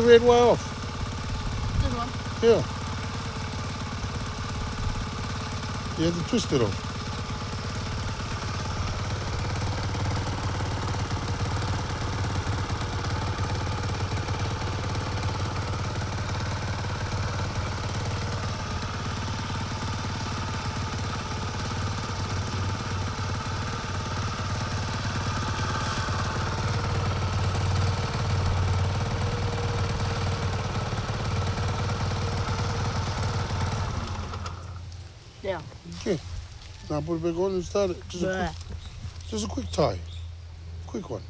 the red wire off. This one. Yeah. You have to twist it off. Yeah. Okay. Now put it back on and start it. Just Bleh. just a quick tie. Quick one.